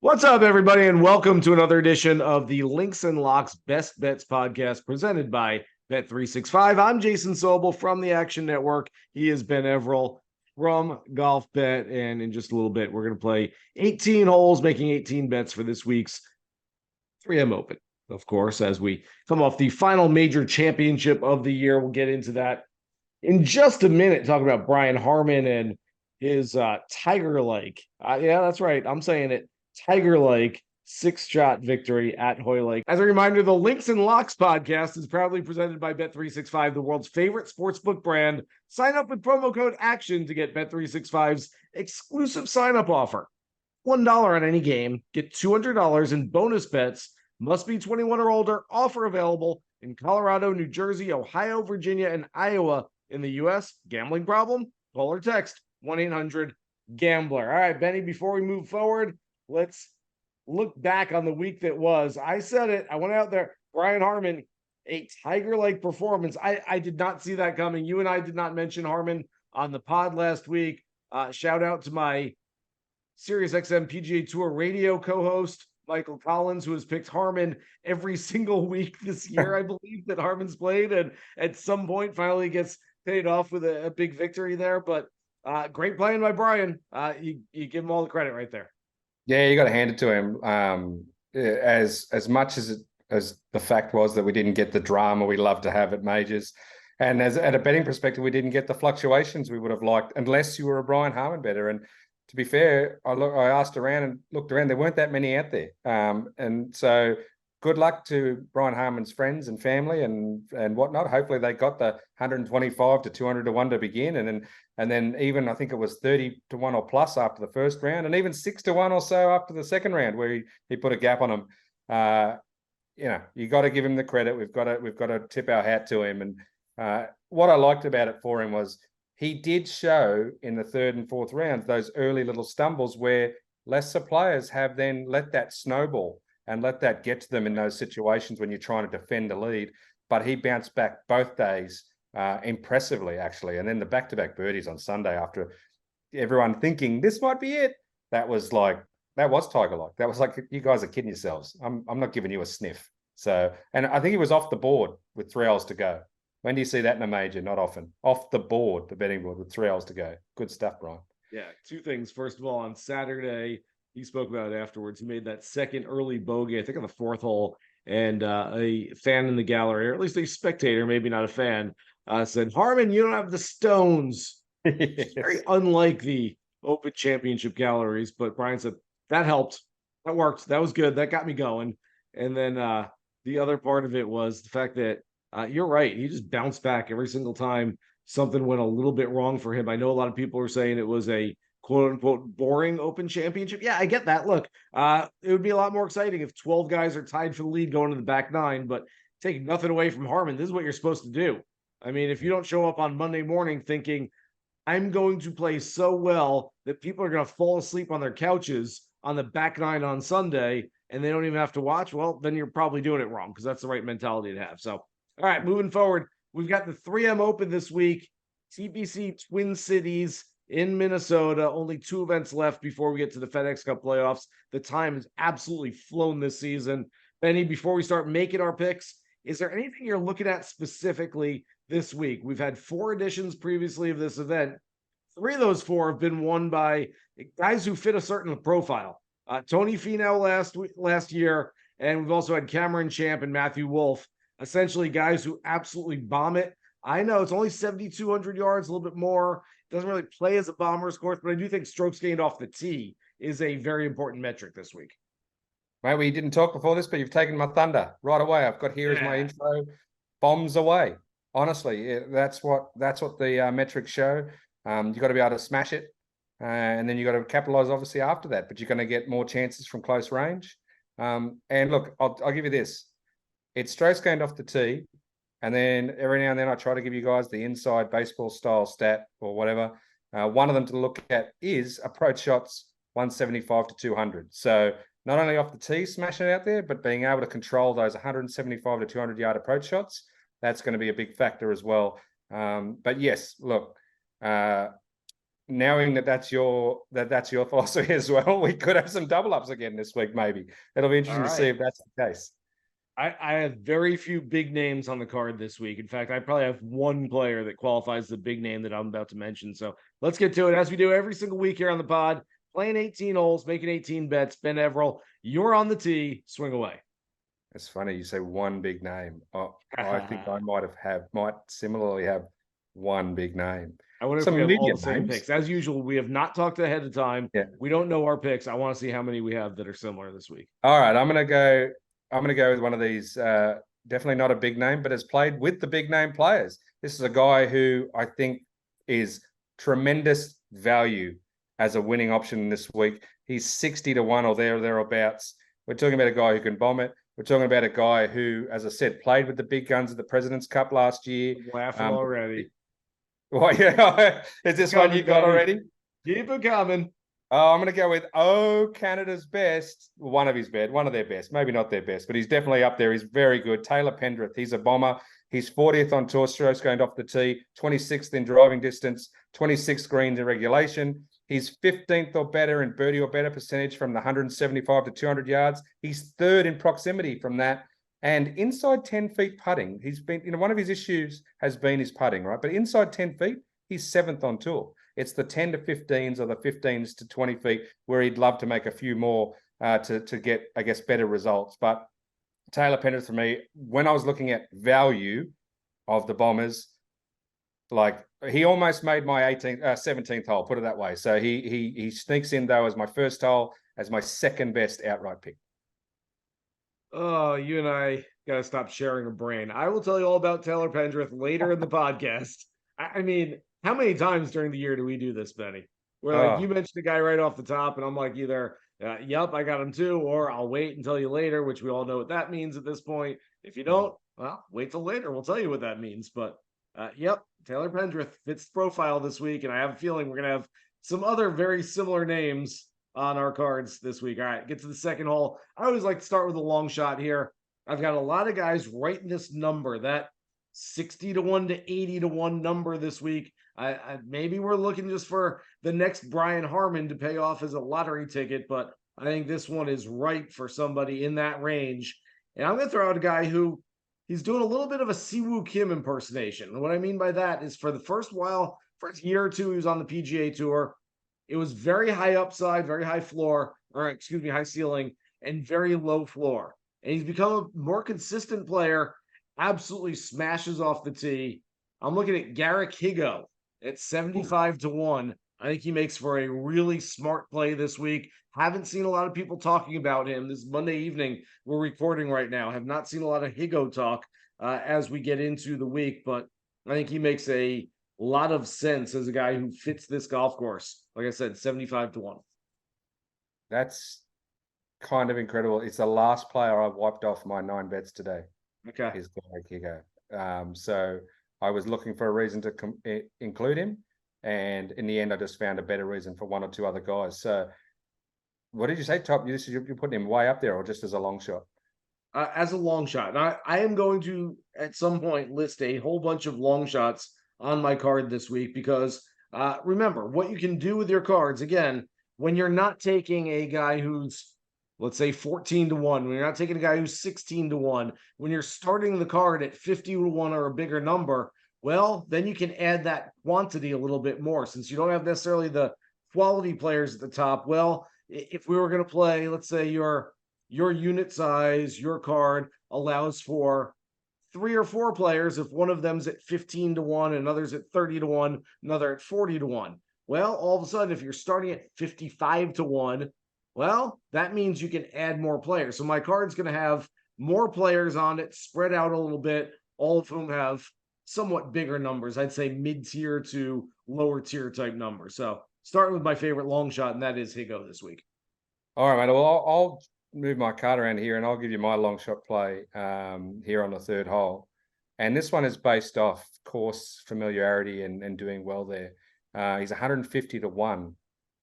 What's up, everybody, and welcome to another edition of the Links and Locks Best Bets podcast presented by Bet365. I'm Jason Sobel from the Action Network. He is Ben Everill from Golf Bet, and in just a little bit, we're going to play 18 holes, making 18 bets for this week's 3M Open. Of course, as we come off the final major championship of the year, we'll get into that in just a minute, talking about Brian Harman and his Tiger-like. Yeah, that's right. I'm saying it. Tiger-like six-shot victory at Hoylake. As a reminder, the Links and Locks podcast is proudly presented by Bet365, the world's favorite sportsbook brand. Sign up with promo code ACTION to get Bet365's exclusive sign-up offer. $1 on any game, get $200 in bonus bets. Must be 21 or older. Offer available in Colorado, New Jersey, Ohio, Virginia, and Iowa. In the U.S., gambling problem? Call or text 1-800-GAMBLER. All right, Benny, before we move forward, let's look back on the week that was. I said it. I went out there. Brian Harman, a Tiger-like performance. I did not see that coming. You and I did not mention Harman on the pod last week. Shout out to my SiriusXM PGA Tour radio co-host, Michael Collins, who has picked Harman every single week this year, I believe, that Harman's played, and at some point finally gets paid off with a big victory there. But great playing by Brian. You give him all the credit right there. Yeah, you got to hand it to him. As much as the fact was that we didn't get the drama we love to have at majors, and as at a betting perspective, we didn't get the fluctuations we would have liked, unless you were a Brian Harman bettor. And to be fair, I asked around and looked around. There weren't that many out there, and so good luck to Brian Harman's friends and family and whatnot. Hopefully, they got the 125 to 200 to 1 to begin, and then even I think it was 30 to 1 or plus after the first round, and even 6 to 1 or so after the second round, where he put a gap on him. You got to give him the credit. We've got to tip our hat to him. And what I liked about it for him was he did show in the third and fourth rounds those early little stumbles where lesser players have then let that snowball and let that get to them in those situations when you're trying to defend a lead. But he bounced back both days impressively, actually. And then the back-to-back birdies on Sunday after everyone thinking this might be it, that was Tiger-like. That was like, you guys are kidding yourselves. I'm not giving you a sniff. So, and I think he was off the board with 3 holes to go. When do you see that in a major? Not often. Off the board, the betting board with 3 holes to go. Good stuff, Brian. Yeah, two things. First of all, on Saturday, he spoke about it afterwards. He made that second early bogey, I think on the 4th hole, and a fan in the gallery, or at least a spectator, maybe not a fan, said, "Harman, you don't have the stones." It's very unlike the Open Championship galleries, but Brian said, that helped. That worked. That was good. That got me going. And then the other part of it was the fact that you're right. He just bounced back every single time something went a little bit wrong for him. I know a lot of people are saying it was a quote unquote boring Open Championship. Yeah, I get that. Look, it would be a lot more exciting if 12 guys are tied for the lead going to the back 9, but take nothing away from Harman. This is what you're supposed to do. I mean, if you don't show up on Monday morning thinking, I'm going to play so well that people are going to fall asleep on their couches on the back 9 on Sunday, and they don't even have to watch, well, then you're probably doing it wrong, because that's the right mentality to have. So, all right, moving forward, we've got the 3M Open this week, TPC Twin Cities in Minnesota. Only 2 events left before we get to the FedEx Cup playoffs. The time has absolutely flown this season. Benny, before we start making our picks, is there anything you're looking at specifically this week? We've had 4 editions previously of this event. 3 of those 4 have been won by guys who fit a certain profile. Tony Finau last year, and we've also had Cameron Champ and Matthew Wolff, essentially guys who absolutely bomb it. I know it's only 7,200 yards, a little bit more. It doesn't really play as a bomber's course, but I do think strokes gained off the tee is a very important metric this week. Mate, we didn't talk before this, but you've taken my thunder right away. I've got here as my intro, bombs away. Honestly, that's what the metrics show. You've got to be able to smash it, and then you've got to capitalize, obviously, after that. But you're going to get more chances from close range. And look, I'll give you this. It's strokes gained off the tee, and then every now and then I try to give you guys the inside baseball-style stat or whatever. One of them to look at is approach shots 175 to 200. So not only off the tee, smashing it out there, but being able to control those 175 to 200-yard approach shots, that's going to be a big factor as well. But yes, look, knowing that's your philosophy as well, we could have some double ups again this week. Maybe it'll be interesting to see if that's the case. I have very few big names on the card this week. In fact, I probably have one player that qualifies the big name that I'm about to mention. So let's get to it as we do every single week here on the pod. Playing 18 holes, making 18 bets. Ben Everill, you're on the tee. Swing away. It's funny you say one big name. Oh, I think I might similarly have one big name. I wonder if we have all the same picks. As usual, we have not talked ahead of time. Yeah. We don't know our picks. I want to see how many we have that are similar this week. All right, I'm gonna go with one of these. Definitely not a big name, but has played with the big name players. This is a guy who I think is tremendous value as a winning option this week. He's 60-1 or thereabouts. We're talking about a guy who can bomb it. We're talking about a guy who, as I said, played with the big guns at the President's Cup last year. I'm laughing already. Well, yeah. Is this one you got already? Keep it coming. Oh, I'm going to go with Canada's best. One of their best. Maybe not their best, but he's definitely up there. He's very good. Taylor Pendrith. He's a bomber. He's 40th on tour strokes going off the tee, 26th in driving distance, 26th greens in regulation. He's 15th or better in birdie or better percentage from the 175 to 200 yards. He's third in proximity from that. And inside 10 feet putting, he's been, one of his issues has been his putting, right? But inside 10 feet, he's 7th on tour. It's the 10 to 15s or the 15s to 20 feet where he'd love to make a few more to get, I guess, better results. But Taylor Pendrith, for me, when I was looking at value of the Bombers, like he almost made my 17th hole, put it that way. So he sneaks in though as my first hole, as my second best outright pick. Oh, you and I got to stop sharing a brain. I will tell you all about Taylor Pendrith later in the podcast. I mean, how many times during the year do we do this, Benny? Where like you mentioned the guy right off the top, and I'm like either, yep, I got him too, or I'll wait and tell you later, which we all know what that means at this point. If you don't, well, wait till later. We'll tell you what that means. But yep, Taylor Pendrith fits the profile this week, and I have a feeling we're gonna have some other very similar names on our cards this week. All right, get to the second hole. I always like to start with a long shot here. I've got a lot of guys right in this number, that 60-1 to 80-1 number this week. Maybe we're looking just for the next Brian Harmon to pay off as a lottery ticket, but I think this one is right for somebody in that range. And I'm going to throw out a guy who he's doing a little bit of a Siwoo Kim impersonation. And what I mean by that is for the first year or two, he was on the PGA Tour. It was very high upside, very high floor, high ceiling, and very low floor. And he's become a more consistent player, absolutely smashes off the tee. I'm looking at Garrick Higo at 75-1. I think he makes for a really smart play this week. Haven't seen a lot of people talking about him. This Monday evening, we're recording right now. Have not seen a lot of Higo talk as we get into the week, but I think he makes a lot of sense as a guy who fits this golf course. Like I said, 75-1. That's kind of incredible. It's the last player I've wiped off my 9 bets today. Okay. Is Garrick Higo. So I was looking for a reason to include him. And in the end, I just found a better reason for one or two other guys. So what did you say, Top? You're putting him way up there or just as a long shot? As a long shot. And I am going to, at some point, list a whole bunch of long shots on my card this week because remember, what you can do with your cards, again, when you're not taking a guy who's, let's say 14-1, when you're not taking a guy who's 16-1, when you're starting the card at 50-1 or a bigger number, well, then you can add that quantity a little bit more since you don't have necessarily the quality players at the top. Well, if we were going to play, let's say your unit size, your card allows for 3 or 4 players. If one of them's at 15-1, another's at 30-1, another at 40-1. Well, all of a sudden, if you're starting at 55-1, well, that means you can add more players. So my card's going to have more players on it, spread out a little bit, all of whom have somewhat bigger numbers. I'd say mid-tier to lower tier type numbers. So starting with my favorite long shot, and that is Higo this week. All right, mate. Well, I'll move my card around here and I'll give you my long shot play here on the third hole. And this one is based off course familiarity and doing well there. He's 150-1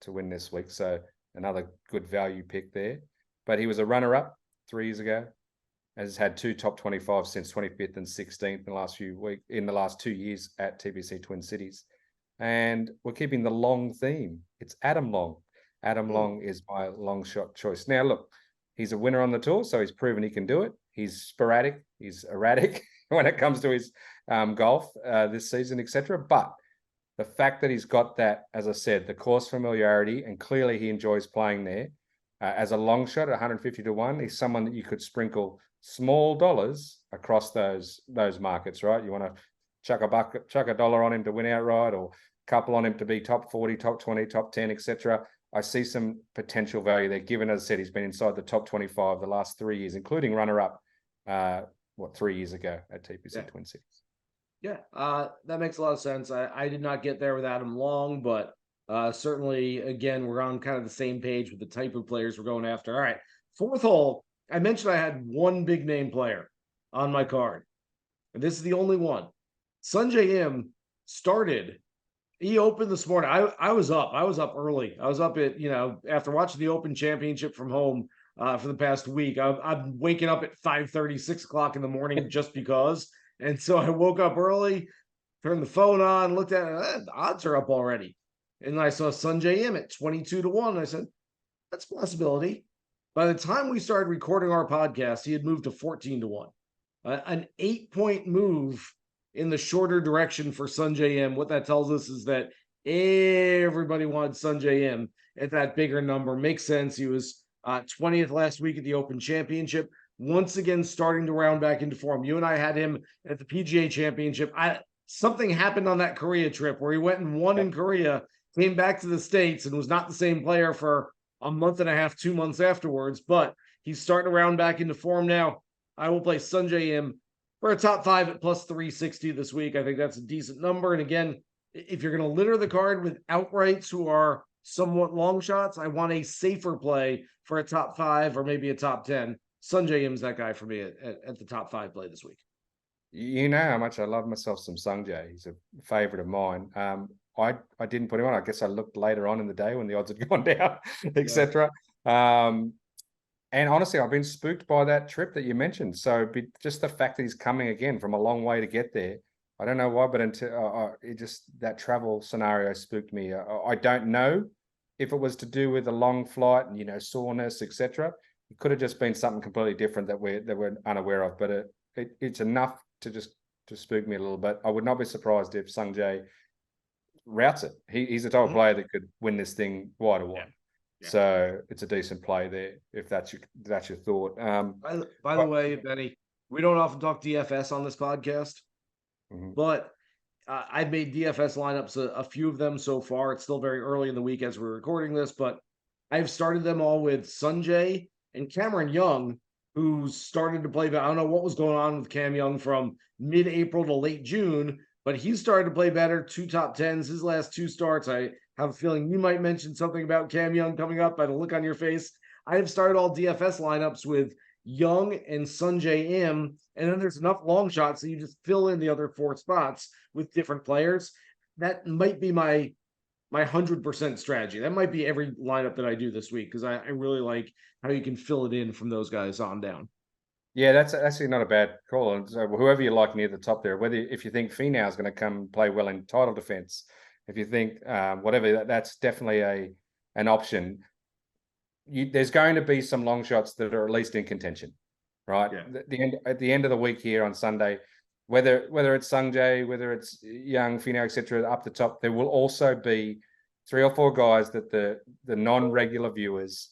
to win this week. So another good value pick there. But he was a runner-up 3 years ago. Has had 2 top 25 since 25th and 16th in the last 2 years at TPC Twin Cities. and we're keeping the long theme. It's Adam Long. Adam Long is my long shot choice. Now, look, he's a winner on the tour, so he's proven he can do it. He's sporadic, he's erratic when it comes to his golf this season, etc. But the fact that he's got that, as I said, the course familiarity, and clearly he enjoys playing there as a long shot at 150 to 1, he's someone that you could sprinkle small dollars across those markets, right? You want to chuck a dollar on him to win outright, or a couple on him to be top 40, top 20, top 10, etc. I see some potential value there, given, as I said, he's been inside the top 25 the last 3 years, including runner-up, 3 years ago at TPC Twin Cities. Yeah, that makes a lot of sense. I did not get there with Adam Long, but certainly, again, we're on kind of the same page with the type of players we're going after. All right, fourth hole. I mentioned I had one big name player on my card, and this is the only one. Sungjae Im started. He opened this morning. I was up. I was up early. I was up at, after watching the Open Championship from home for the past week. I'm waking up at 5:30, 6 o'clock in the morning just because. And so I woke up early, turned the phone on, looked at it. The odds are up already. And I saw Sungjae Im at 22 to 1. I said, that's a possibility. By the time we started recording our podcast, he had moved to 14 to 1. An 8-point move in the shorter direction for Sungjae Im. What that tells us is that everybody wanted Sungjae Im at that bigger number. Makes sense. He was 20th last week at the Open Championship. Once again, starting to round back into form. You and I had him at the PGA Championship. Something happened on that Korea trip where he went and won in Korea, came back to the States, and was not the same player for a month and a half, 2 months afterwards. But he's starting to round back into form now. I will play Sungjae Im for a top 5 at plus 360 this week. I think that's a decent number. And again, if you're going to litter the card with outrights who are somewhat long shots, I want a safer play for a top 5 or maybe a top 10. Sungjae Im's that guy for me at the top 5 play this week. You know how much I love myself some Sungjae. He's a favorite of mine. I didn't put him on. I guess I looked later on in the day when the odds had gone down, etc. And honestly, I've been spooked by that trip that you mentioned. So just the fact that he's coming again from a long way to get there, I don't know why, but until that travel scenario spooked me. I don't know if it was to do with a long flight and soreness, etc. It could have just been something completely different that we're unaware of. But it's enough to spook me a little bit. I would not be surprised if Sungjae routes it. He's the type of player that could win this thing wide or wide. Yeah. So it's a decent play there if that's your thought. By the way, Benny, we don't often talk DFS on this podcast, but I've made DFS lineups, a few of them so far. It's still very early in the week as we're recording this, but I've started them all with Sungjae and Cameron Young, who started to play. I don't know what was going on with Cam Young from mid-April to late June, but he started to play better. 2 top 10s his last 2 starts. I have a feeling you might mention something about Cam Young coming up by the look on your face. I have started all DFS lineups with Young and Sungjae Im, and then there's enough long shots so you just fill in the other 4 spots with different players. That might be my 100% strategy. That might be every lineup that I do this week because I really like how you can fill it in from those guys on down. Yeah, that's actually not a bad call. And so whoever you like near the top there, if you think Finau is going to come play well in title defense, if you think whatever, that's definitely an option. There's going to be some long shots that are at least in contention, right? Yeah. At the end of the week here on Sunday, whether it's Sungjae, whether it's Young, Finau, etc., up the top, there will also be 3 or 4 guys that the non-regular viewers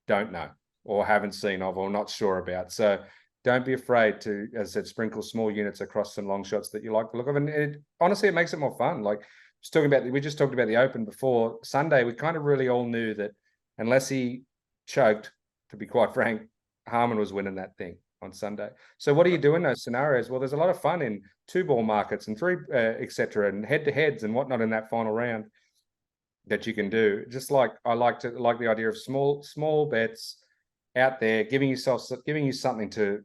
don't know or haven't seen of or not sure about. So don't be afraid to, as I said, sprinkle small units across some long shots that you like the look of. And honestly, it makes it more fun. Like we just talked about the Open before Sunday. We kind of really all knew that unless he choked, to be quite frank, Harman was winning that thing on Sunday. So what do you do in those scenarios? Well, there's a lot of fun in 2-ball markets and 3, etc., and head-to-heads and whatnot in that final round that you can do. Just like I like the idea of small bets out there, giving you something to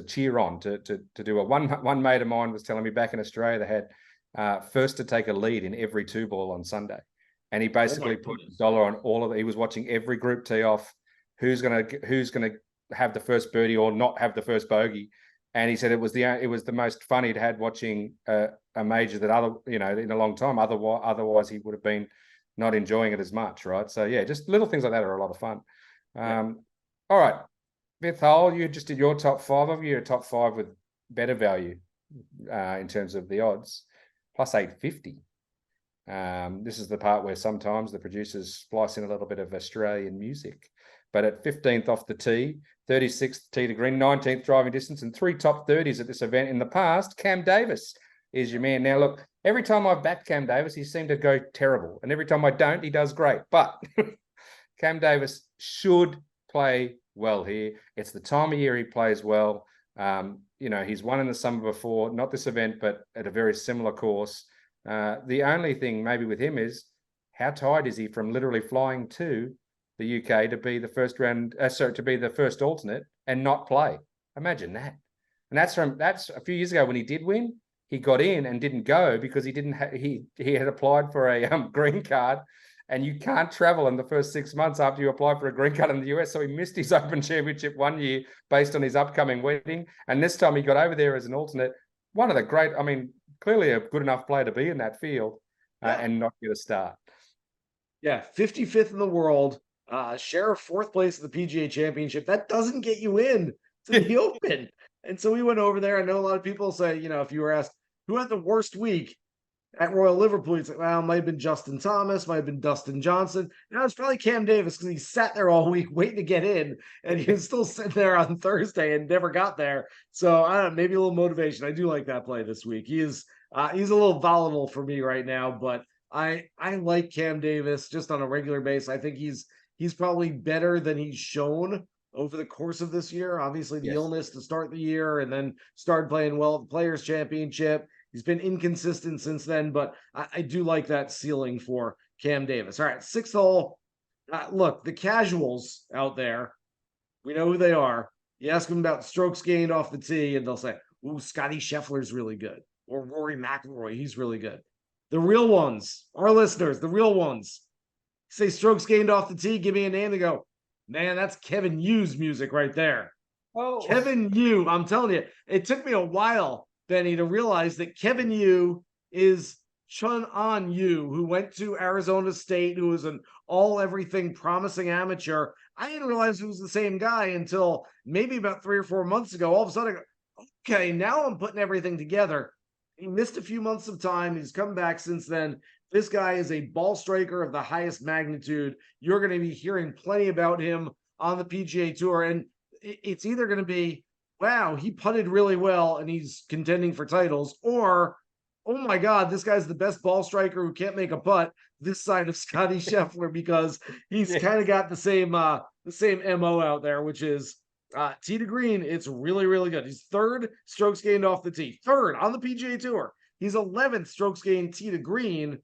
cheer on, to do. One mate of mine was telling me back in Australia they had first to take a lead in every 2-ball on Sunday, and he basically put $1 on all of it. He was watching every group tee off, who's gonna have the first birdie or not have the first bogey, And he said it was the most fun he'd had watching a major that in a long time. Otherwise he would have been not enjoying it as much, right? So yeah, just little things like that are a lot of fun. All right, fifth hole, you just did your top five of you, a top five with better value in terms of the odds, plus 850. This is the part where sometimes the producers splice in a little bit of Australian music. But at 15th off the tee, 36th tee to green, 19th driving distance, and 3 top 30s at this event in the past, Cam Davis is your man. Now, look, every time I've backed Cam Davis, he seemed to go terrible. And every time I don't, he does great. But Cam Davis should play well here. It's the time of year he plays well. He's won in the summer before, not this event, but at a very similar course. The only thing maybe with him is how tired is he from literally flying to the UK to be the first to be the first alternate and not play. Imagine that. And that's a few years ago when he did win. He got in and didn't go because he didn't. He had applied for a green card, and you can't travel in the first 6 months after you apply for a green card in the US. So he missed his Open Championship 1 year based on his upcoming wedding, and this time he got over there as an alternate. One of the great. I mean, clearly a good enough player to be in that field and not get a start. Yeah, 55th in the world. Share of 4th place at the PGA Championship. That doesn't get you in to the Open. And so we went over there. I know a lot of people say, if you were asked who had the worst week at Royal Liverpool, it's like, well, it might have been Justin Thomas, might have been Dustin Johnson. Now it's probably Cam Davis because he sat there all week waiting to get in, and he was still sitting there on Thursday and never got there. So I don't know, maybe a little motivation. I do like that play this week. He's a little volatile for me right now, but I like Cam Davis just on a regular basis. I think he's probably better than he's shown over the course of this year. Obviously, the illness to start the year and then started playing well at the Players' Championship. He's been inconsistent since then, but I do like that ceiling for Cam Davis. All right, 6th hole. Look, the casuals out there, we know who they are. You ask them about strokes gained off the tee, and they'll say, ooh, Scotty Scheffler's really good. Or Rory McIlroy, he's really good. The real ones, our listeners, the real ones, say strokes gained off the tee, give me a name, they go, man, that's Kevin Yu's music right there. Oh, Kevin Yu, I'm telling you, it took me a while, Benny, to realize that Kevin Yu is Chun An Yu, who went to Arizona State, who was an all-everything promising amateur. I didn't realize it was the same guy until maybe about 3 or 4 months ago. All of a sudden, I go, okay, now I'm putting everything together. He missed a few months of time. He's come back since then. This guy is a ball striker of the highest magnitude. You're going to be hearing plenty about him on the PGA Tour. And it's either going to be, wow, he putted really well and he's contending for titles, or, oh my God, this guy's the best ball striker who can't make a putt this side of Scotty Scheffler, because he's kind of got the same MO out there, which is tee to green. It's really, really good. He's 3rd strokes gained off the tee, 3rd on the PGA Tour. He's 11th strokes gained tee to green,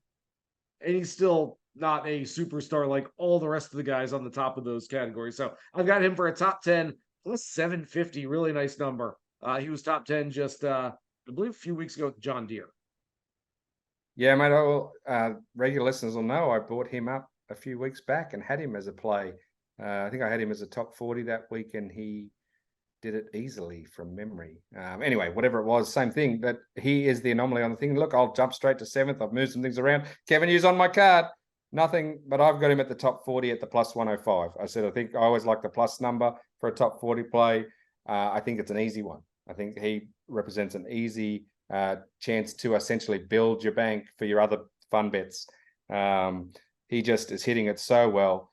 and he's still not a superstar like all the rest of the guys on the top of those categories. So I've got him for a top 10 plus 750. Really nice number. He was top 10 just, I believe, a few weeks ago with John Deere. Yeah, mate. Regular listeners will know I brought him up a few weeks back and had him as a play. I think I had him as a top 40 that week, and he did it easily from memory. Anyway, whatever it was, same thing. But he is the anomaly on the thing. Look, I'll jump straight to 7th. I've moved some things around. Kevin Yu's on my card. Nothing, but I've got him at the top 40 at the plus 105. I said I think I always like the plus number for a top 40 play. I think it's an easy one. I think he represents an easy chance to essentially build your bank for your other fun bets. He just is hitting it so well.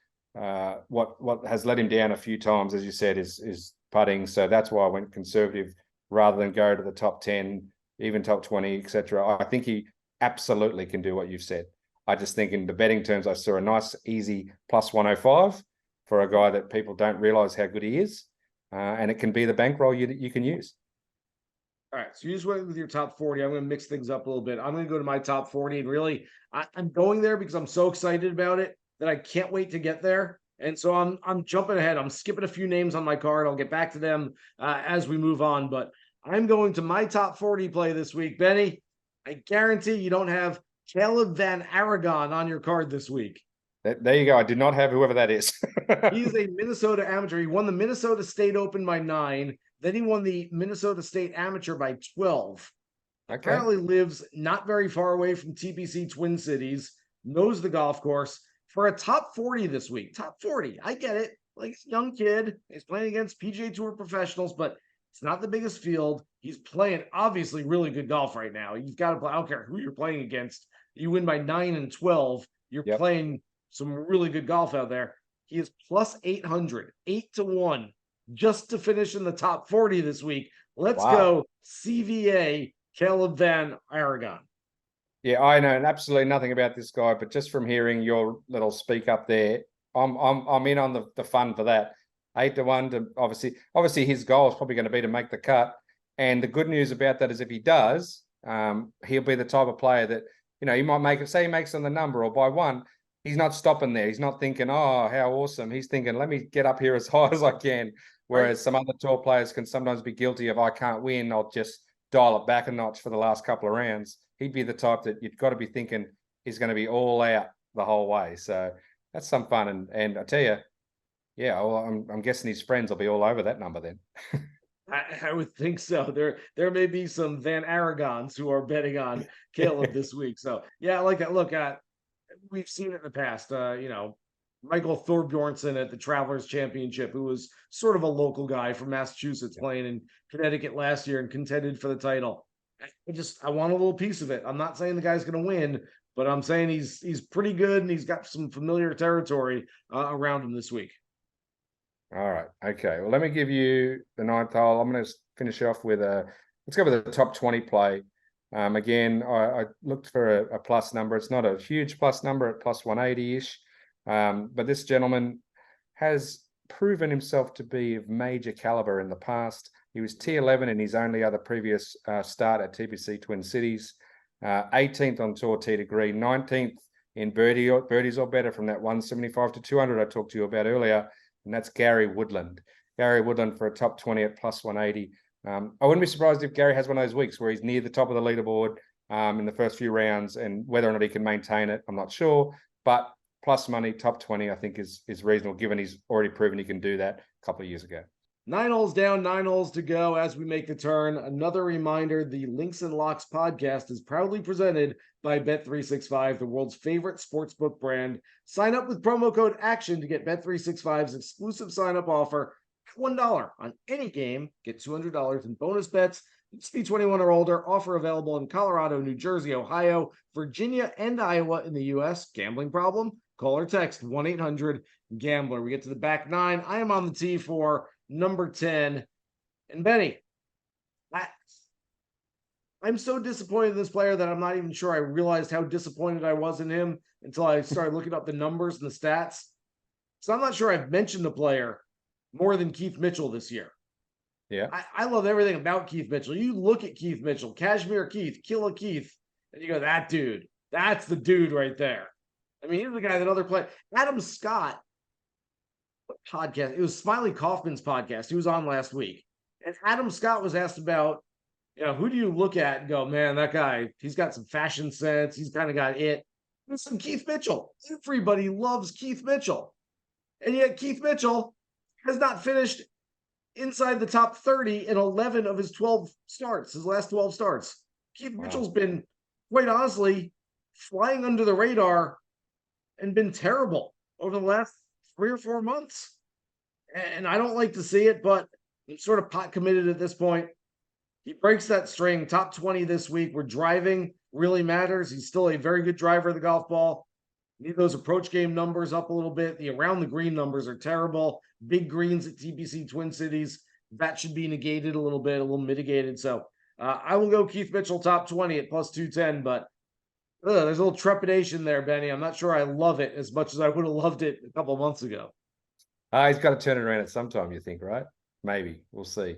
What has let him down a few times, as you said, is putting. So that's why I went conservative rather than go to the top 10, even top 20, etc. I think he absolutely can do what you've said. I just think in the betting terms, I saw a nice, easy plus 105 for a guy that people don't realize how good he is. And it can be the bankroll you can use. All right, so you just went with your top 40. I'm going to mix things up a little bit. I'm going to go to my top 40, and really, I'm going there because I'm so excited about it that I can't wait to get there. And so I'm jumping ahead. I'm skipping a few names on my card. I'll get back to them as we move on. But I'm going to my top 40 play this week. Benny, I guarantee you don't have Caleb Van Aragon on your card this week. There you go. I did not have whoever that is. He's a Minnesota amateur. He won the Minnesota State Open by 9. Then he won the Minnesota State Amateur by 12. Okay. Apparently lives not very far away from TPC Twin Cities, knows the golf course. For a top 40 this week, top 40, I get it. Like, he's a young kid. He's playing against PGA Tour professionals, but it's not the biggest field. He's playing obviously really good golf right now. You've got to play. I don't care who you're playing against. You win by 9 and 12. You're playing some really good golf out there. He is plus 800, 8-1, just to finish in the top 40 this week. Let's go CVA, Caleb Van Aragon. Yeah, I know absolutely nothing about this guy, but just from hearing your little speak up there, I'm in on the fun for that. 8-1 to obviously his goal is probably going to be to make the cut. And the good news about that is if he does, he'll be the type of player that, you know, he might make it, say he makes on the number or by one, he's not stopping there. He's not thinking, oh, how awesome. He's thinking, let me get up here as high as I can. Whereas some other tour players can sometimes be guilty of, I can't win, I'll just dial it back a notch for the last couple of rounds. He'd be the type that you've got to be thinking is going to be all out the whole way. So that's some fun. And I tell you, yeah, well, I'm guessing his friends will be all over that number then. I would think so. There may be some Van Aragons who are betting on Caleb this week. So yeah, I like that. Look, we've seen it in the past. You know, Michael Thorbjornsen at the Travelers Championship, who was sort of a local guy from Massachusetts playing in Connecticut last year and contended for the title. I want a little piece of it. I'm not saying the guy's going to win, but I'm saying he's pretty good and he's got some familiar territory around him this week. All right. Okay. Well, let me give you the 9th hole. I'm going to finish off with let's go with the top 20 play. Again, I looked for a plus number. It's not a huge plus number at plus 180-ish. But this gentleman has proven himself to be of major caliber in the past. He was T11 in his only other previous start at TPC Twin Cities, 18th on tour tee to green, 19th in birdies or better from that 175 to 200 I talked to you about earlier, and that's Gary Woodland. Gary Woodland for a top 20 at plus 180. I wouldn't be surprised if Gary has one of those weeks where he's near the top of the leaderboard in the first few rounds, and whether or not he can maintain it, I'm not sure. But plus money, top 20, I think is reasonable, given he's already proven he can do that a couple of years ago. 9 holes down, 9 holes to go as we make the turn. Another reminder, the Links and Locks podcast is proudly presented by Bet365, the world's favorite sportsbook brand. Sign up with promo code ACTION to get Bet365's exclusive sign-up offer. $1 on any game. Get $200 in bonus bets. Must be 21 or older. Offer available in Colorado, New Jersey, Ohio, Virginia, and Iowa in the U.S. Gambling problem? Call or text 1-800-GAMBLER. We get to the back 9. I am on the tee for number 10. And Benny, I'm so disappointed in this player that I'm not even sure I realized how disappointed I was in him until I started looking up the numbers and the stats. So I'm not sure I've mentioned the player more than Keith Mitchell this year. Yeah. I love everything about Keith Mitchell. You look at Keith Mitchell, Kashmir Keith, Killa Keith, and you go, that dude, that's the dude right there. I mean, he's the guy that other play. Adam Scott, what podcast? It was Smiley Kaufman's podcast. He was on last week. And Adam Scott was asked about, you know, who do you look at and go, man, that guy, he's got some fashion sense. He's kind of got it. Listen, Keith Mitchell. Everybody loves Keith Mitchell. And yet Keith Mitchell has not finished inside the top 30 in 11 of his 12 starts, his last 12 starts. Keith Mitchell's been, quite honestly, flying under the radar and been terrible over the last 3 or 4 months. And I don't like to see it, but I'm sort of pot committed at this point. He breaks that string, top 20 this week, where driving really matters. He's still a very good driver of the golf ball. Need those approach game numbers up a little bit. The around the green numbers are terrible. Big greens at TPC Twin Cities. That should be negated a little bit, a little mitigated. So I will go Keith Mitchell top 20 at plus 210, but there's a little trepidation there, Benny. I'm not sure I love it as much as I would have loved it a couple of months ago. He's got to turn it around at some time, you think, right? Maybe. We'll see.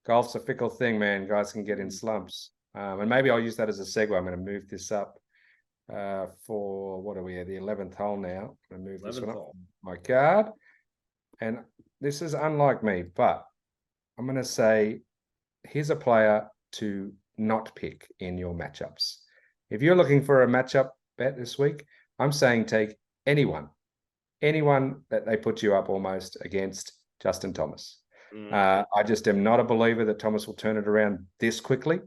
Golf's a fickle thing, man. Guys can get in slumps. And maybe I'll use that as a segue. I'm going to move this up for, what are we at? The 11th hole now. I'm going to move this one up. My card. And this is unlike me, but I'm going to say, here's a player to not pick in your matchups. If you're looking for a matchup bet this week, I'm saying take anyone anyone that they put you up almost against Justin Thomas. Mm. I just am not a believer that Thomas will turn it around this quickly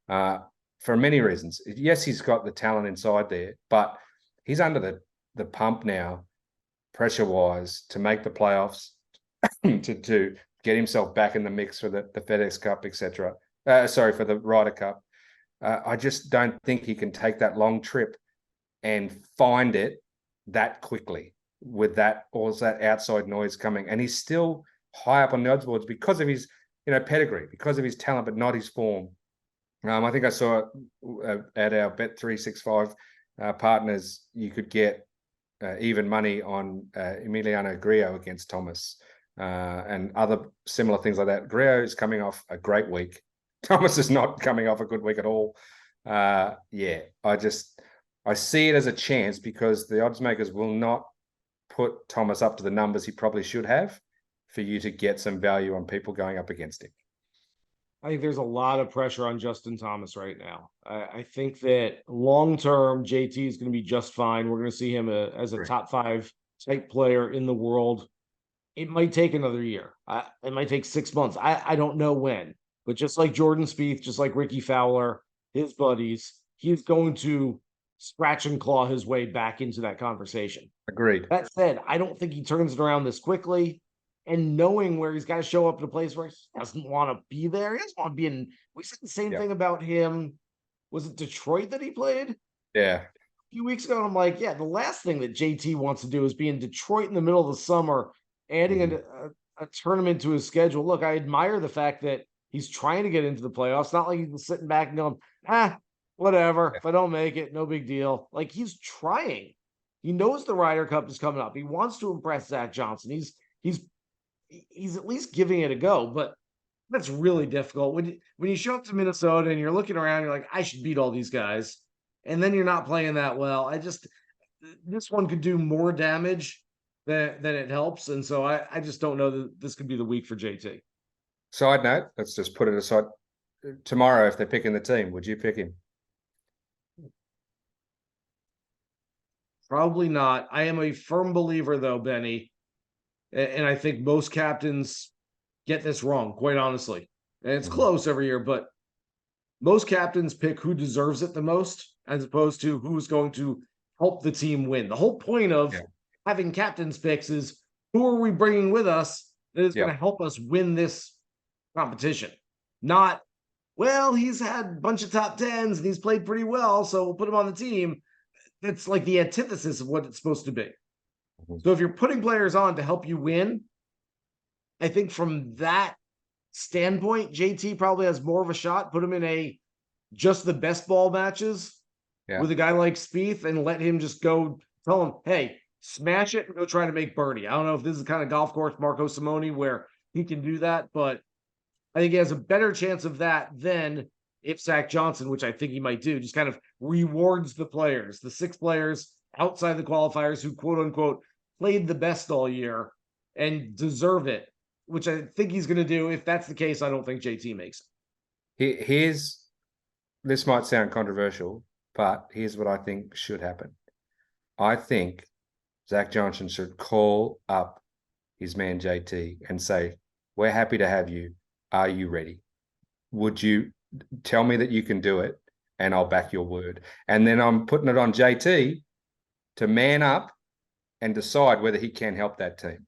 for many reasons. Yes, he's got the talent inside there, but he's under the pump now, pressure-wise, to make the playoffs, to get himself back in the mix for the FedEx Cup, etc. Sorry, for the Ryder Cup. I just don't think he can take that long trip and find it that quickly with that all that outside noise coming. And he's still high up on the odds boards because of his, pedigree, because of his talent, but not his form. I think I saw at our Bet365 partners, you could get even money on Emiliano Grillo against Thomas and other similar things like that. Grillo is coming off a great week. Thomas is not coming off a good week at all. I see it as a chance because the odds makers will not put Thomas up to the numbers he probably should have for you to get some value on people going up against him. I think there's a lot of pressure on Justin Thomas right now. I think that long-term JT is going to be just fine. We're going to see him as a top 5 type player in the world. It might take another year. It might take 6 months. I don't know when, but just like Jordan Spieth, just like Ricky Fowler, his buddies, he's going to scratch and claw his way back into that conversation. Agreed. That said, I don't think he turns it around this quickly. And knowing where he's got to show up in a place where he doesn't want to be there, he doesn't want to be in. We said the same thing about him. Was it Detroit that he played? Yeah. A few weeks ago, and I'm like, yeah, the last thing that JT wants to do is be in Detroit in the middle of the summer, adding a tournament to his schedule. Look, I admire the fact that he's trying to get into the playoffs. Not like he's sitting back and going, whatever. If I don't make it, no big deal. Like, he's trying. He knows the Ryder Cup is coming up. He wants to impress Zach Johnson. He's at least giving it a go, but that's really difficult. When you show up to Minnesota and you're looking around, you're like, I should beat all these guys. And then you're not playing that well. This one could do more damage than it helps. And so I just don't know that this could be the week for JT. Side note, let's just put it aside. Tomorrow, if they're picking the team, would you pick him? Probably not. I am a firm believer, though, Benny, and I think most captains get this wrong, quite honestly. And it's close every year, but most captains pick who deserves it the most, as opposed to who's going to help the team win. The whole point of having captains picks is, who are we bringing with us that is going to help us win this competition? Not, well, he's had a bunch of top 10s and he's played pretty well, so we'll put him on the team. It's like the antithesis of what it's supposed to be. So if you're putting players on to help you win, I think from that standpoint, JT probably has more of a shot. Put him in just the best ball matches with a guy like Spieth and let him just go tell him, hey, smash it and go try to make birdie. I don't know if this is the kind of golf course Marco Simone where he can do that, but I think he has a better chance of that than if Zach Johnson, which I think he might do, just kind of rewards the players, the 6 players outside the qualifiers who, quote unquote, played the best all year and deserve it, which I think he's going to do. If that's the case, I don't think JT makes it. This might sound controversial, but here's what I think should happen. I think Zach Johnson should call up his man JT and say, we're happy to have you. Are you ready? Would you tell me that you can do it? And I'll back your word. And then I'm putting it on JT to man up and decide whether he can help that team.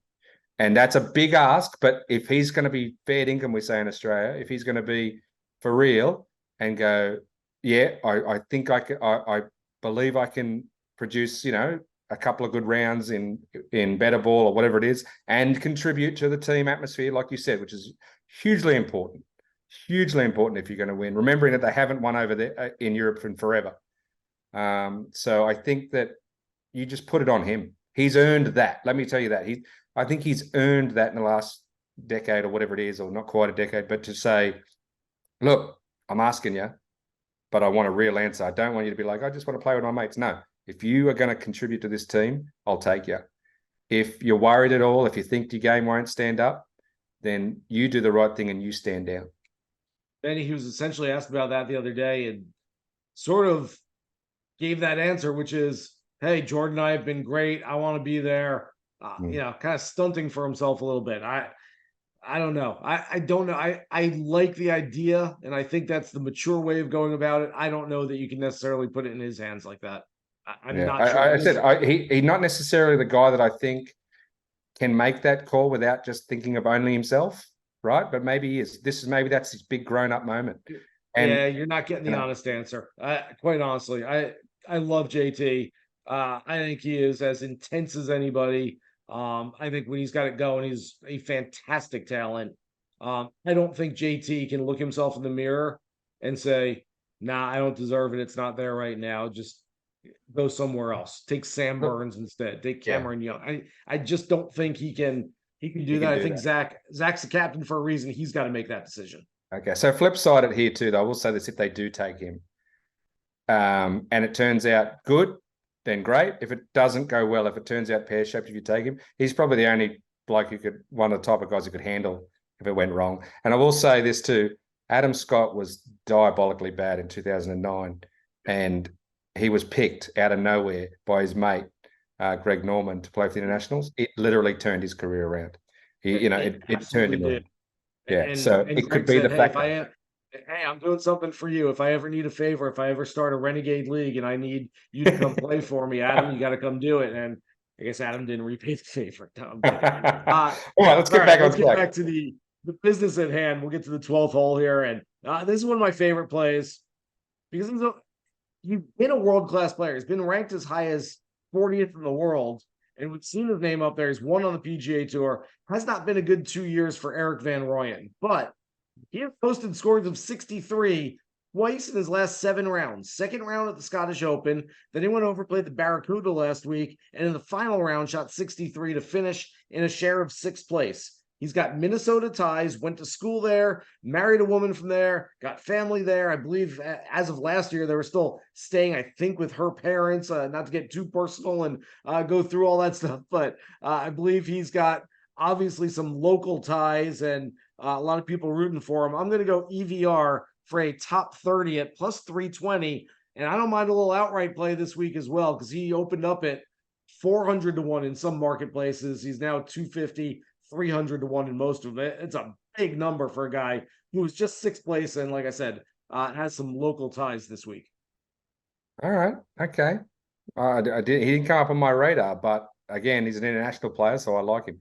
And that's a big ask, but if he's going to be fair income, we say in Australia, if he's going to be for real and go, I think I believe I can produce, a couple of good rounds in better ball or whatever it is, and contribute to the team atmosphere, like you said, which is hugely important if you're going to win, remembering that they haven't won over there in Europe in forever. So I think that you just put it on him. He's earned that. Let me tell you that. I think he's earned that in the last decade or whatever it is, or not quite a decade, but to say, look, I'm asking you, but I want a real answer. I don't want you to be like, I just want to play with my mates. No, if you are going to contribute to this team, I'll take you. If you're worried at all, if you think your game won't stand up, then you do the right thing and you stand down. Benny, he was essentially asked about that the other day and sort of gave that answer, which is, hey, Jordan and I have been great. I want to be there. kind of stunting for himself a little bit. I don't know. I don't know. I like the idea, and I think that's the mature way of going about it. I don't know that you can necessarily put it in his hands like that. I'm Yeah, not sure. I said he not necessarily the guy that I think can make that call without just thinking of only himself, right? But maybe he is. That's his big grown up moment. Yeah, And you're not getting you the know, honest answer. Quite honestly, I love JT. I think he is as intense as anybody. I think when he's got it going, he's a fantastic talent. I don't think JT can look himself in the mirror and say, "Nah, I don't deserve it. It's not there right now. Just go somewhere else. Take Sam look, Burns instead. Take yeah, Cameron Young." I just don't think he can he do can that. I do think that. Zach's the captain for a reason. He's got to make that decision. Okay, so flip side it here too, though. I will say this: if they do take him, and it turns out good, then great. If it doesn't go well, if it turns out pear shaped, if you take him, he's probably the only bloke one of the type of guys who could handle if it went wrong. And I will say this too: Adam Scott was diabolically bad in 2009, and he was picked out of nowhere by his mate Greg Norman to play for the Internationals. It literally turned his career around. It turned Absolutely him did. around. Yeah, so And it could Greg be said, the factor. hey, I'm doing something for you. If I ever need a favor, if I ever start a renegade league and I need you to come play for me, Adam, you got to come do it." And I guess Adam didn't repay the favor. No, I'm kidding. All right, let's All get right, back on let's get track. back to the business at hand. We'll get to the 12th hole here, and this is one of my favorite plays because he's been a world class player. He's been ranked as high as 40th in the world. And we've seen his name up there. He's won on the PGA Tour. Has not been a good 2 years for Eric Van Rooyen, but he has posted scores of 63 twice in his last 7 rounds. Second round at the Scottish Open. Then he went over, played the Barracuda last week, and in the final round shot 63 to finish in a share of sixth place. He's got Minnesota ties, went to school there, married a woman from there, got family there. I believe as of last year, they were still staying, I think, with her parents, not to get too personal and go through all that stuff. But I believe he's got obviously some local ties and a lot of people rooting for him. I'm going to go EVR for a top 30 at plus 320. And I don't mind a little outright play this week as well because he opened up at 400 to 1 in some marketplaces. He's now 250, 300 to 1 in most of it. It's a big number for a guy who was just sixth place and, like I said, has some local ties this week. All right, okay. I did. He didn't come up on my radar, but again, he's an international player, so I like him.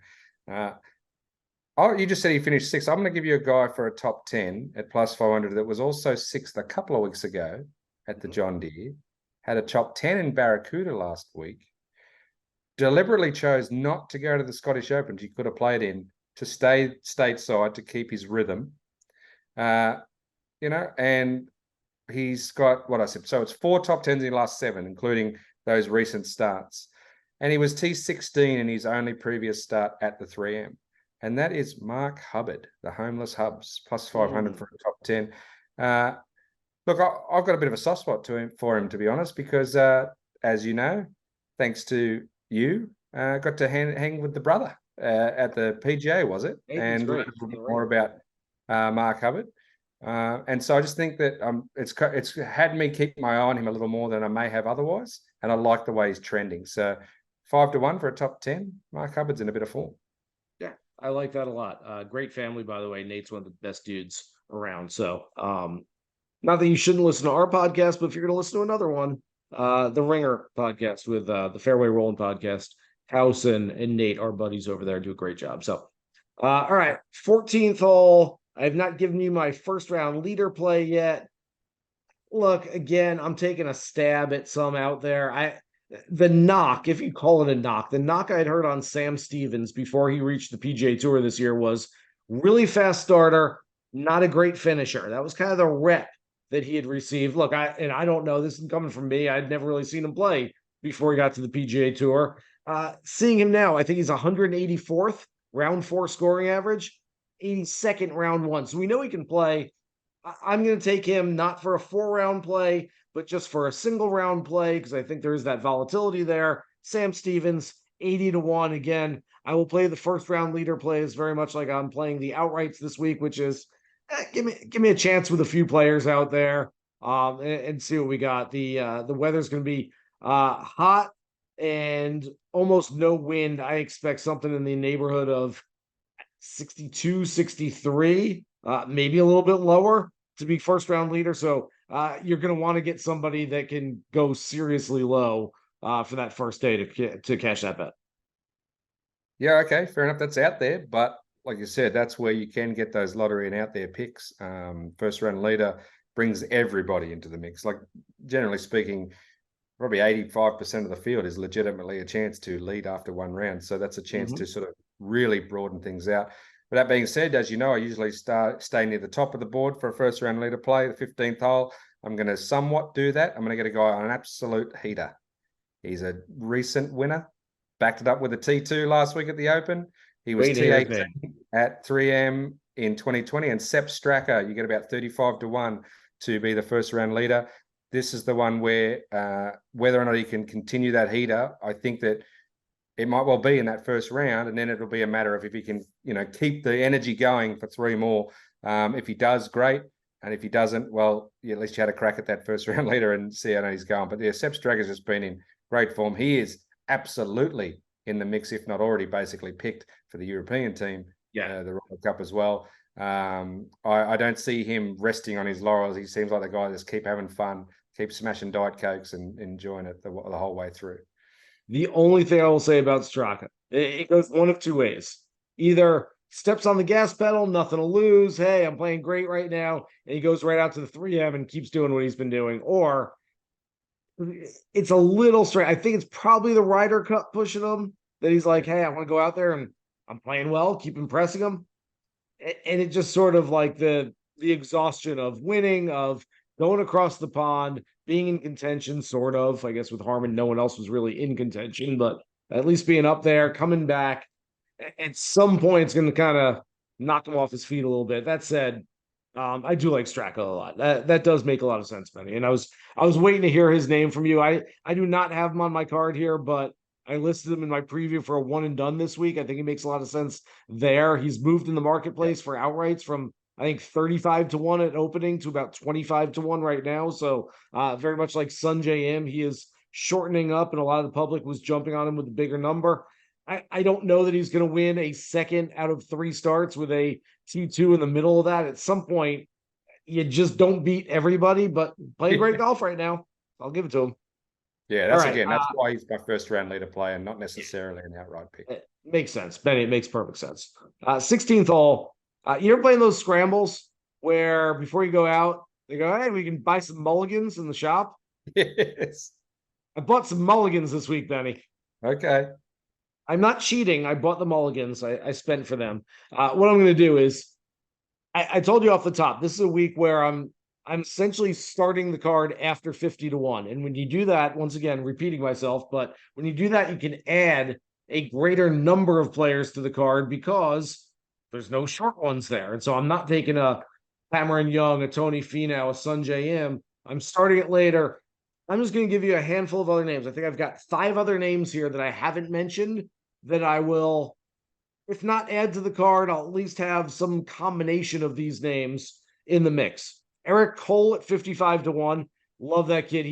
You just said he finished sixth. I'm going to give you a guy for a top 10 at plus 500 that was also sixth a couple of weeks ago at the John Deere. Had a top 10 in Barracuda last week. Deliberately chose not to go to the Scottish Open he could have played in to stay stateside to keep his rhythm. And he's got what I said. So it's 4 top 10s in the last 7, including those recent starts. And he was T16 in his only previous start at the 3M. And that is Mark Hubbard, the Homeless Hubs, plus 500 for a top 10. Look, I've got a bit of a soft spot for him, to be honest, because as you know, thanks to you, got to hang with the brother at the PGA, was it? And learn a little bit more about Mark Hubbard. And so I just think that it's had me keep my eye on him a little more than I may have otherwise. And I like the way he's trending. So 5 to 1 for a top 10. Mark Hubbard's in a bit of form. Yeah, I like that a lot. Great family, by the way. Nate's one of the best dudes around. So not that you shouldn't listen to our podcast, but if you're going to listen to another one, the Ringer podcast with the Fairway Rolling podcast, House and Nate, our buddies over there, do a great job. So, all right, 14th hole. I've not given you my first round leader play yet. Look, again, I'm taking a stab at some out there. The knock, if you call it a knock, the knock I'd heard on Sam Stevens before he reached the PGA Tour this year was really fast starter, not a great finisher. That was kind of the rep that he had received. Look, I don't know. This is coming from me. I'd never really seen him play before he got to the PGA Tour. Seeing him now, I think he's 184th round 4 scoring average, 82nd round 1. So we know he can play. I'm going to take him not for a 4-round play, but just for a single round play because I think there is that volatility there. Sam Stevens, 80 to 1. Again, I will play the first round leader plays very much like I'm playing the outrights this week, which is give me a chance with a few players out there and see what we got. The weather's going to be hot and almost no wind. I expect something in the neighborhood of 62, 63, maybe a little bit lower to be first round leader. So you're going to want to get somebody that can go seriously low for that first day to cash that bet. Yeah, okay, fair enough. That's out there, but like you said, that's where you can get those lottery and out there picks. First round leader brings everybody into the mix. Like generally speaking, probably 85% of the field is legitimately a chance to lead after one round. So that's a chance to sort of really broaden things out. But that being said, as you know, I usually stay near the top of the board for a first round leader play, the 15th hole. I'm going to somewhat do that. I'm going to get a guy on an absolute heater. He's a recent winner, backed it up with a T2 last week at the Open. He was T18 at 3M in 2020. And Sepp Straka, you get about 35 to 1 to be the first round leader. This is the one where whether or not he can continue that heater, I think that it might well be in that first round, and then it'll be a matter of if he can, keep the energy going for three more. If he does, great. And if he doesn't, well, at least you had a crack at that first round leader and see how he's going. But yeah, Sepp Straka's just been in great form. He is absolutely in the mix, if not already basically picked for the European team, the Ryder Cup as well. I don't see him resting on his laurels. He seems like the guy that just keep having fun, keep smashing Diet Cokes and enjoying it the whole way through. The only thing I will say about Straka, it goes one of two ways. Either steps on the gas pedal, nothing to lose. Hey, I'm playing great right now. And he goes right out to the 3M and keeps doing what he's been doing. Or it's a little straight. I think it's probably the Ryder Cup pushing him that he's like, hey, I want to go out there and I'm playing well, keep impressing him. And it just sort of like the exhaustion of winning, of going across the pond, being in contention, sort of. I guess with Harman, no one else was really in contention, but at least being up there, coming back, at some point, it's going to kind of knock him off his feet a little bit. That said, I do like Straka a lot. That does make a lot of sense, Benny. And I was waiting to hear his name from you. I do not have him on my card here, but I listed him in my preview for a one and done this week. I think he makes a lot of sense there. He's moved in the marketplace for outrights from I think 35 to 1 at opening to about 25 to 1 right now. So very much like Sunjay M, he is shortening up, and a lot of the public was jumping on him with a bigger number. I don't know that he's going to win a second out of 3 starts with a T2 in the middle of that. At some point, you just don't beat everybody, but playing great golf right now. I'll give it to him. Yeah, that's why he's my first round leader player, and not necessarily an outright pick. It makes sense, Benny. It makes perfect sense. 16th hole. You ever playing those scrambles where before you go out, they go, hey, we can buy some mulligans in the shop? Yes. I bought some mulligans this week, Benny. Okay. I'm not cheating. I bought the mulligans. I spent for them. What I'm going to do is, I told you off the top, this is a week where I'm essentially starting the card after 50 to 1. And when you do that, once again, repeating myself, but when you do that, you can add a greater number of players to the card because there's no short ones there. And so I'm not taking a Cameron Young, a Tony Finau, a Sunjay M. I'm starting it later. I'm just going to give you a handful of other names. I think I've got 5 other names here that I haven't mentioned that I will, if not add to the card, I'll at least have some combination of these names in the mix. Eric Cole at 55 to 1. Love that kid.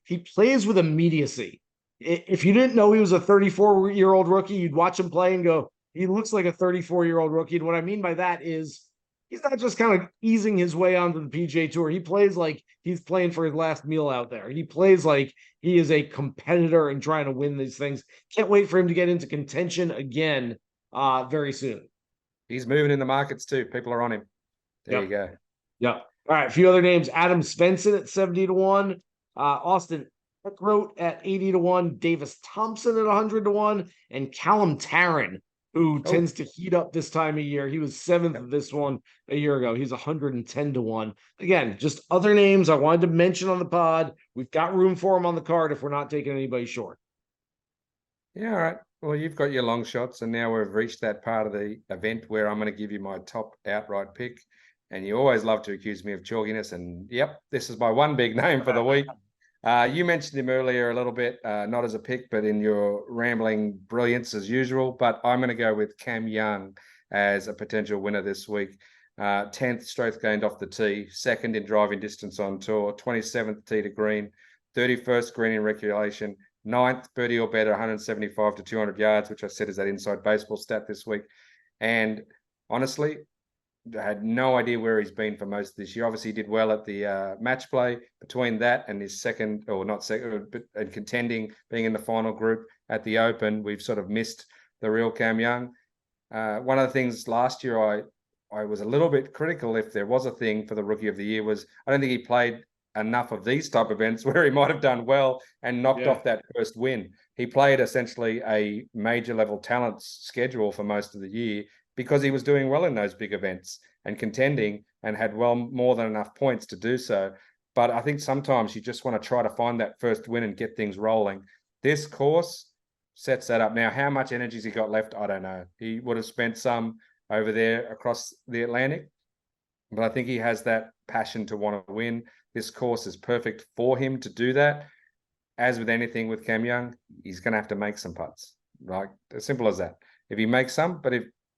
He plays with immediacy. If you didn't know he was a 34-year-old rookie, you'd watch him play and go, he looks like a 34-year-old rookie. And what I mean by that is he's not just kind of easing his way onto the PGA Tour. He plays like he's playing for his last meal out there. He plays like he is a competitor and trying to win these things. Can't wait for him to get into contention again very soon. He's moving in the markets too. People are on him. There you go. Yep. All right, a few other names. Adam Svensson at 70 to 1. Austin Eckroat at 80 to 1. Davis Thompson at 100 to 1. And Callum Tarrant, who tends to heat up this time of year. He was 7th of this one a year ago. He's 110 to 1. Again, just other names I wanted to mention on the pod. We've got room for them on the card if we're not taking anybody short. Yeah, all right. Well, you've got your long shots, and now we've reached that part of the event where I'm going to give you my top outright pick. And you always love to accuse me of chalkiness. And yep, this is my one big name for the week. You mentioned him earlier a little bit, not as a pick, but in your rambling brilliance as usual. But I'm going to go with Cam Young as a potential winner this week. 10th strokes gained off the tee, 2nd in driving distance on tour, 27th tee to green, 31st green in regulation, ninth birdie or better, 175 to 200 yards, which I said is that inside baseball stat this week. And honestly, I had no idea where he's been for most of this year. Obviously, he did well at the match play. Between that and his second, or not second, but and contending, being in the final group at the Open, we've sort of missed the real Cam Young. One of the things last year I was a little bit critical, if there was a thing for the Rookie of the Year, was I don't think he played enough of these type of events where he might have done well and knocked off that first win. He played essentially a major level talent schedule for most of the year because he was doing well in those big events and contending and had well more than enough points to do so. But I think sometimes you just want to try to find that first win and get things rolling. This course sets that up. Now, how much energy's he got left? I don't know. He would have spent some over there across the Atlantic, but I think he has that passion to want to win. This course is perfect for him to do that. As with anything with Cam Young, he's going to have to make some putts, right? As simple as that. If he makes some, but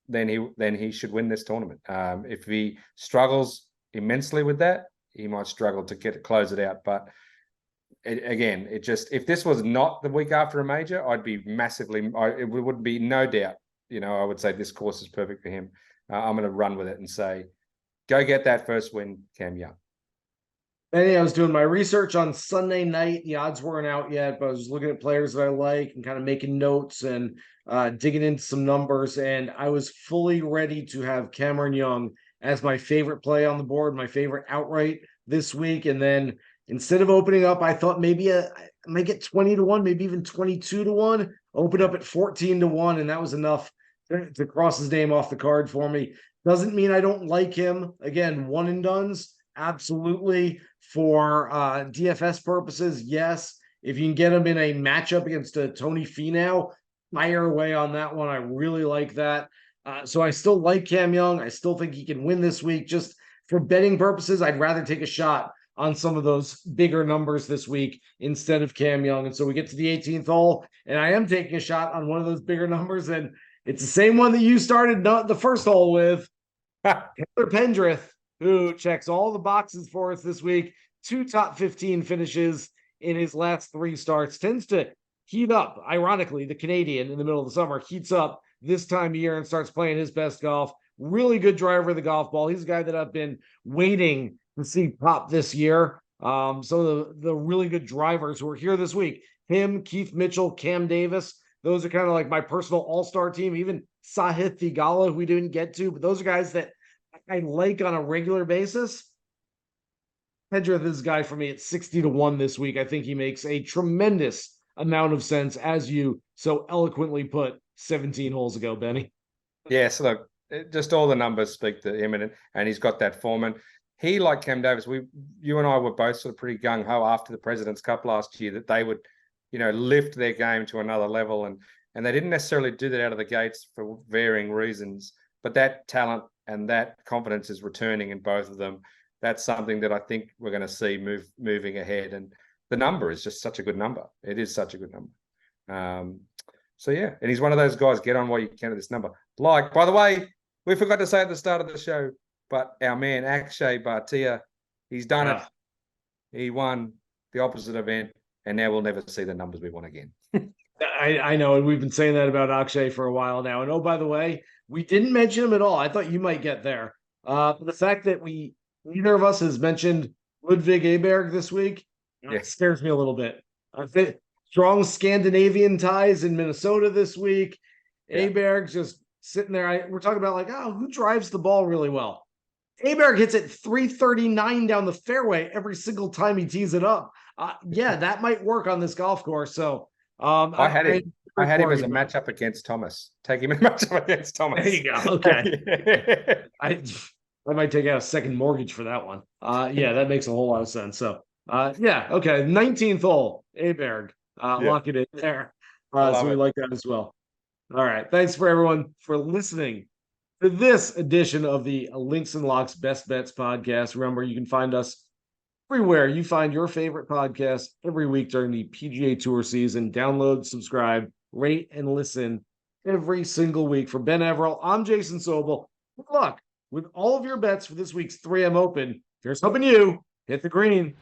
then he should win this tournament. If he struggles immensely with that, he might struggle to close it out. But if this was not the week after a major, I'd be massively. It would be no doubt. I would say this course is perfect for him. I'm going to run with it and say, go get that first win, Cam Young. Benny, I was doing my research on Sunday night. The odds weren't out yet, but I was looking at players that I like and kind of making notes and digging into some numbers. And I was fully ready to have Cameron Young as my favorite play on the board, my favorite outright this week. And then instead of opening up, I thought maybe I might get 20 to 1, maybe even 22 to 1, open up at 14 to 1. And that was enough to cross his name off the card for me. Doesn't mean I don't like him. Again, one and dones. Absolutely. For DFS purposes, yes. If you can get him in a matchup against a Tony Finau, fire away on that one. I really like that. So I still like Cam Young. I still think he can win this week. Just for betting purposes, I'd rather take a shot on some of those bigger numbers this week instead of Cam Young. And so we get to the 18th hole, and I am taking a shot on one of those bigger numbers. And it's the same one that you started the first hole with, Taylor Pendrith, who checks all the boxes for us this week. 2 top 15 finishes in his last 3 starts. Tends to heat up. Ironically, the Canadian in the middle of the summer heats up this time of year and starts playing his best golf. Really good driver of the golf ball. He's a guy that I've been waiting to see pop this year. So the really good drivers who are here this week, him, Keith Mitchell, Cam Davis, those are kind of like my personal all-star team. Even Sahith Theegala, who we didn't get to, but those are guys that I like on a regular basis. Pendrith is a guy for me at 60 to 1 this week. I think he makes a tremendous amount of sense, as you so eloquently put 17 holes ago, Benny. Yes, look, just all the numbers speak to him, and he's got that form. And he, like Cam Davis, you and I were both sort of pretty gung-ho after the President's Cup last year that they would, lift their game to another level. And they didn't necessarily do that out of the gates for varying reasons. But that talent and that confidence is returning in both of them. That's something that I think we're going to see moving ahead. And the number is just such a good number. It is such a good number. So, yeah, and he's one of those guys, get on while you can at this number. Like, by the way, we forgot to say at the start of the show, but our man, Akshay Bhatia, he's done it. He won the opposite event, and now we'll never see the numbers we want again. I know, and we've been saying that about Akshay for a while now. And, oh, by the way, we didn't mention him at all. I thought you might get there. The fact that neither of us has mentioned Ludwig Aberg this week, it scares me a little bit. Strong Scandinavian ties in Minnesota this week. Aberg just sitting there. We're talking about who drives the ball really well. Aberg hits it 339 down the fairway every single time he tees it up. That might work on this golf course. So I had him as a matchup against Thomas. Take him in a matchup against Thomas. There you go. Okay. I might take out a second mortgage for that one. That makes a whole lot of sense. So okay. 19th hole, Aberg. Lock it in there. So we like that as well. All right. Thanks for everyone for listening to this edition of the Links and Locks Best Bets podcast. Remember, you can find us everywhere you find your favorite podcast every week during the PGA Tour season. Download, subscribe, rate, and listen every single week. For Ben Everill, I'm Jason Sobel. Good luck with all of your bets for this week's 3M Open. Here's hoping you hit the green.